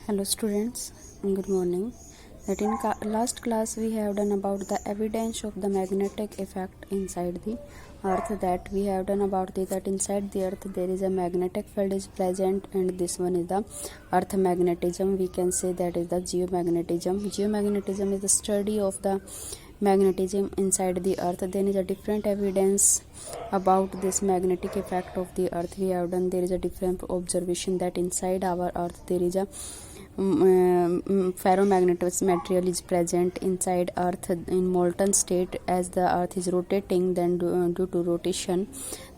Hello students, good morning. That in last class we have done about the evidence of the magnetic effect inside the earth. That we have done about that inside the earth there is a magnetic field is present, and this one is the earth magnetism. We can say that is the geomagnetism. Geomagnetism is the study of the magnetism inside the earth. Then is a different evidence about this magnetic effect of the earth. We have done there is a different observation that inside our earth there is a ferromagnetic material is present inside earth in molten state. As the earth is rotating, then due to rotation,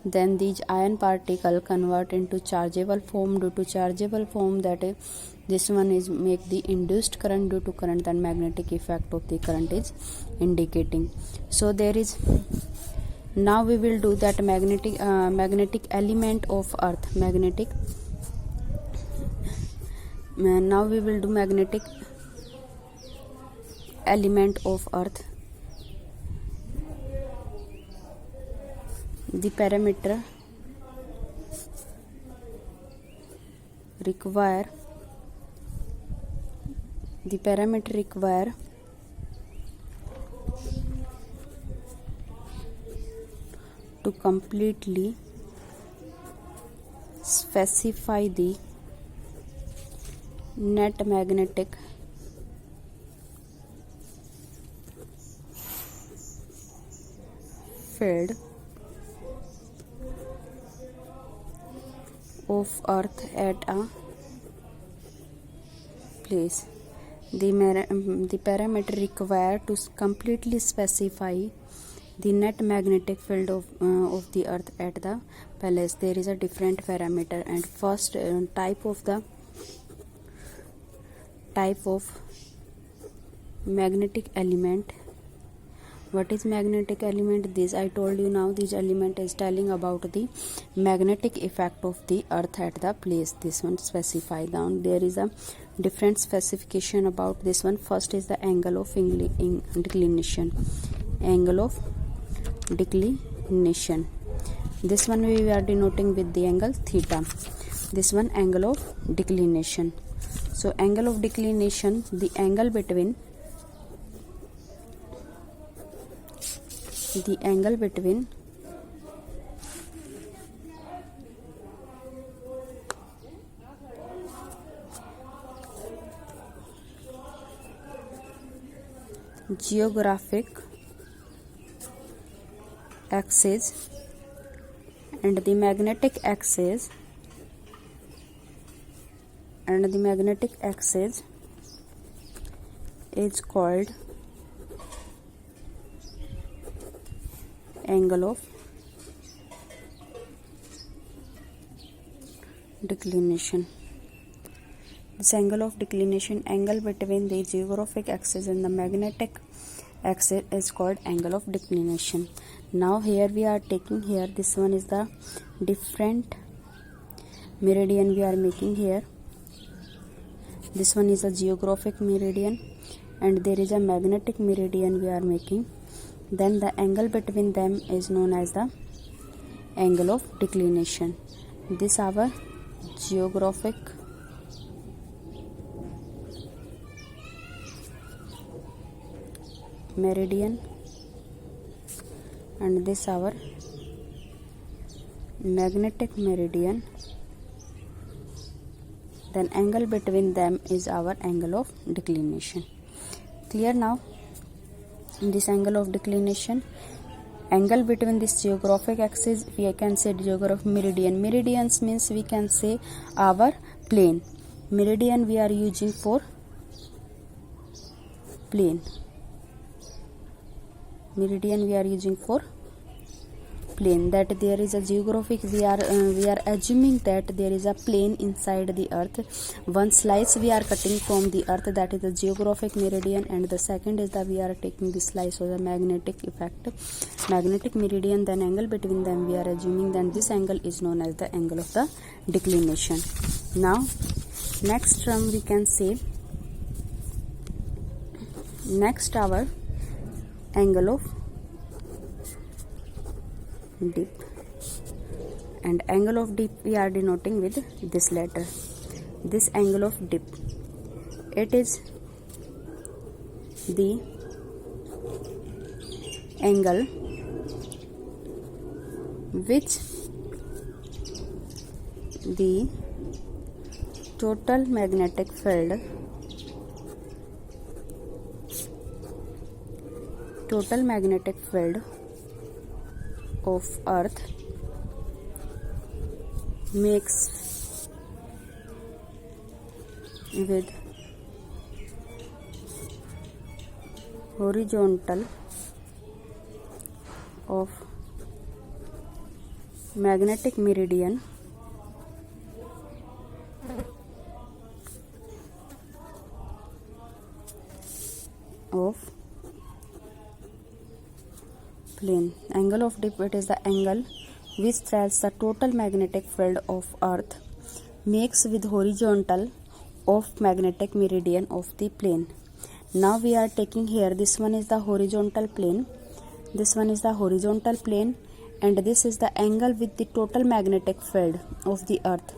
then these iron particle convert into chargeable form. Due to chargeable form, that this one is make the induced current. Due to current, then magnetic effect of the current is indicating. So there is, now we will do that magnetic element of earth. Now we will do magnetic element of earth. The parameter require to completely specify the net magnetic field of earth at a place. The parameter required to completely specify the net magnetic field of the earth at the place. There is a different parameter, and first type of magnetic element. What is magnetic element? This I told you. Now this element is telling about the magnetic effect of the earth at the place. This one specify down. There is a different specification about this one. First is the angle of declination. Angle of declination. This one we are denoting with the angle theta. This one angle of declination. So angle of declination, the angle between geographic axis and the magnetic axis is called angle of declination. This angle of declination, angle between the geographic axis and the magnetic axis, is called angle of declination. Now here we are taking here, this one is the different meridian we are making here. This one is a geographic meridian, and there is a magnetic meridian we are making. Then the angle between them is known as the angle of declination. This our geographic meridian, and this our magnetic meridian. Then angle between them is our angle of declination. Clear now? This angle of declination, angle between this geographic axis, we can say geographic meridian. Meridians means we can say our plane. Meridian we are using for plane. Meridian we are using for plane. That there is a geographic, we are assuming that there is a plane inside the earth. One slice we are cutting from the earth, that is the geographic meridian, and the second is that we are taking the slice of the magnetic meridian. Then angle between them we are assuming, then this angle is known as the angle of the declination. Now next term we can say, next our angle of dip, and angle of dip we are denoting with this letter. This angle of dip, it is the angle which the total magnetic field of Earth makes with horizontal of magnetic meridian of plane. Angle of dip, it is the angle which tells the total magnetic field of Earth makes with horizontal of magnetic meridian of the plane. Now we are taking here, this one is the horizontal plane, this one is the horizontal plane, and this is the angle with the total magnetic field of the Earth,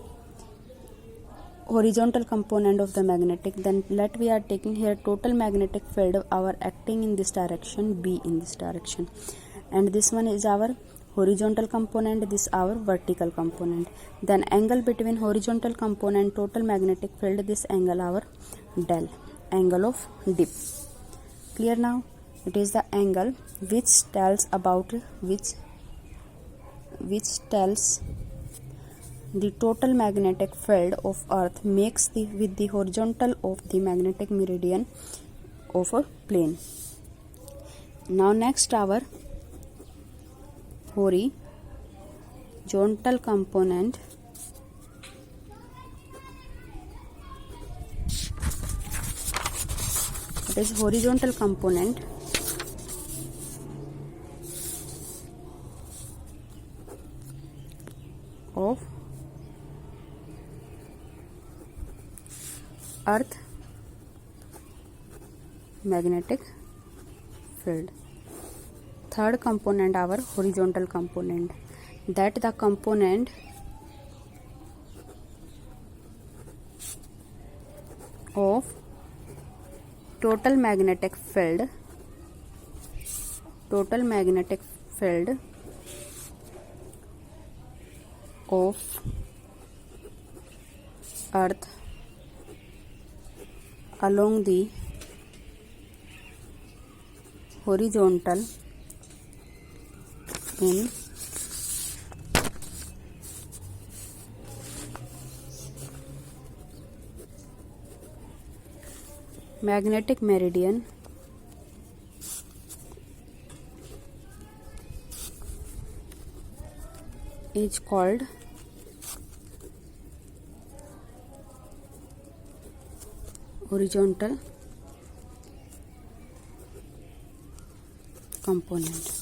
horizontal component of the magnetic. Then let we are taking here total magnetic field of our acting in this direction, B in this direction, and this one is our horizontal component, this our vertical component. Then angle between horizontal component total magnetic field, this angle our del, angle of dip. Clear now? It is the angle which tells about which tells the total magnetic field of Earth makes with the horizontal of the magnetic meridian of a plane. Now next our horizontal component it is horizontal component of Earth magnetic field. Third component our horizontal component, that the component of total magnetic field of Earth along the horizontal in magnetic meridian is called horizontal component.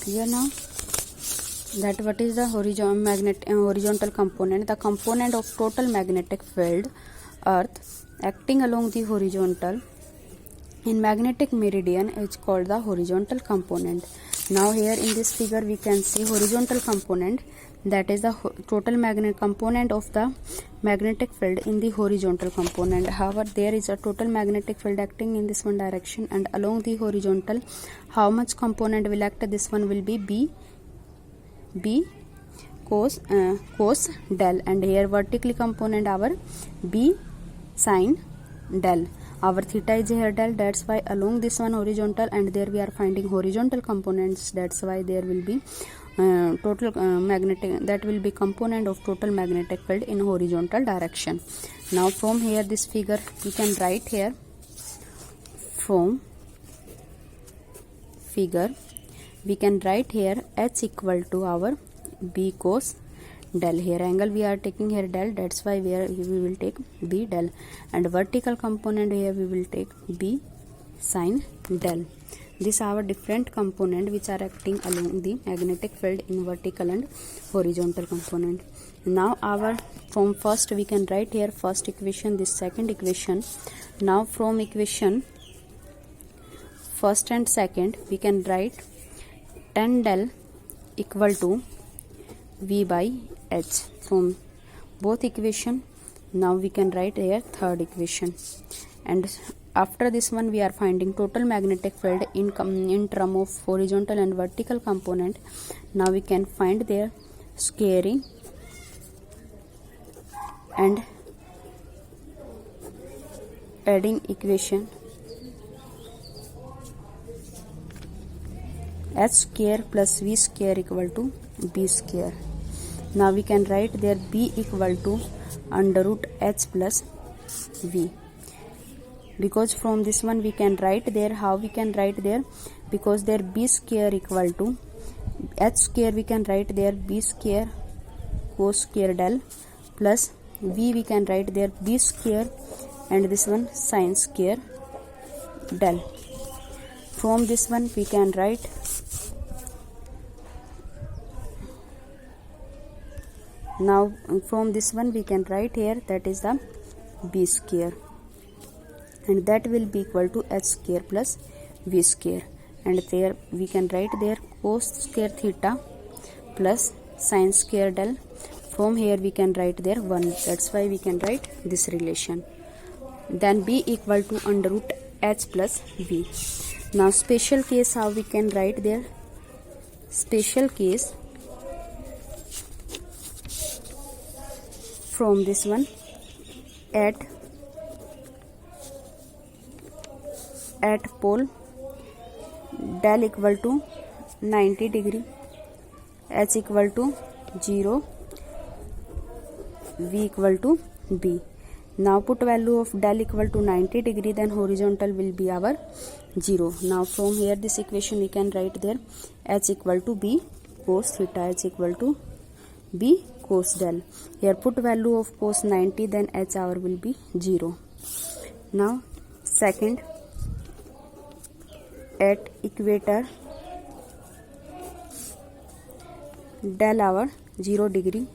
Clear now? That what is the horizontal component? The component of total magnetic field Earth acting along the horizontal in magnetic meridian is called the horizontal component. Now here in this figure we can see horizontal component, that is the total magnetic component of the magnetic field in the horizontal component. However, there is a total magnetic field acting in this one direction, and along the horizontal how much component will act? This one will be B cos del, and here vertically component our B sin del. Our theta is here del, that's why along this one horizontal, and there we are finding horizontal components, that's why there will be total magnetic, that will be component of total magnetic field in horizontal direction. Now from here this figure we can write here, from figure we can write here H equal to our B cos del. Here angle we are taking here del, that's why we will take B del, and vertical component here we will take B sin del. These are different component which are acting along the magnetic field in vertical and horizontal component. Now our from first we can write here first equation, this second equation. Now from equation first and second we can write tan del equal to V by H. From both equation Now we can write here third equation, and after this one we are finding total magnetic field in term of horizontal and vertical component. Now we can find their squaring and adding equation h square plus v square equal to b square. Now we can write there b equal to under root h plus v, because from this one we can write there, how we can write there, because there b square equal to h square, we can write there b square cos square del plus v, we can write there b square and this one sin square del. From this one we can write now, from this one we can write here, that is the b square, and that will be equal to h square plus v square, and there we can write there cos square theta plus sin square del. From here we can write there 1, that's why we can write this relation. Then b equal to under root h plus v. Now special case, how we can write there, special case from this one, at pole del equal to 90 degree, h equal to 0, v equal to b. Now put value of del equal to 90 degree, then horizontal will be our 0. Now from here this equation we can write there h equal to b cos theta, h equal to b cos del. Here put value of cos 90, then h hour will be 0. Now second, at equator del hour 0 degree,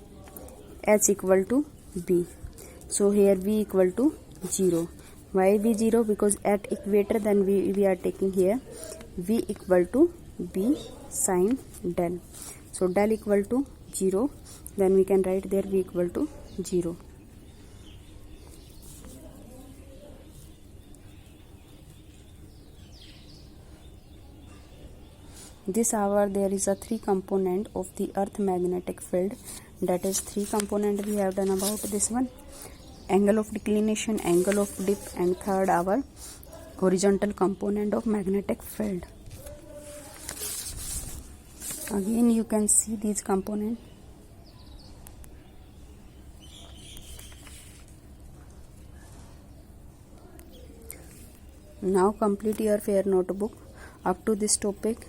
h equal to b. So here v equal to 0. Why v 0? Because at equator, then we are taking here v equal to b sin del. So del equal to 0, then we can write there v equal to 0. This hour there is a 3 component of the earth magnetic field, that is 3 component we have done about this one: angle of declination, angle of dip, and third our horizontal component of magnetic field. Again you can see these components. Now complete your fair notebook up to this topic.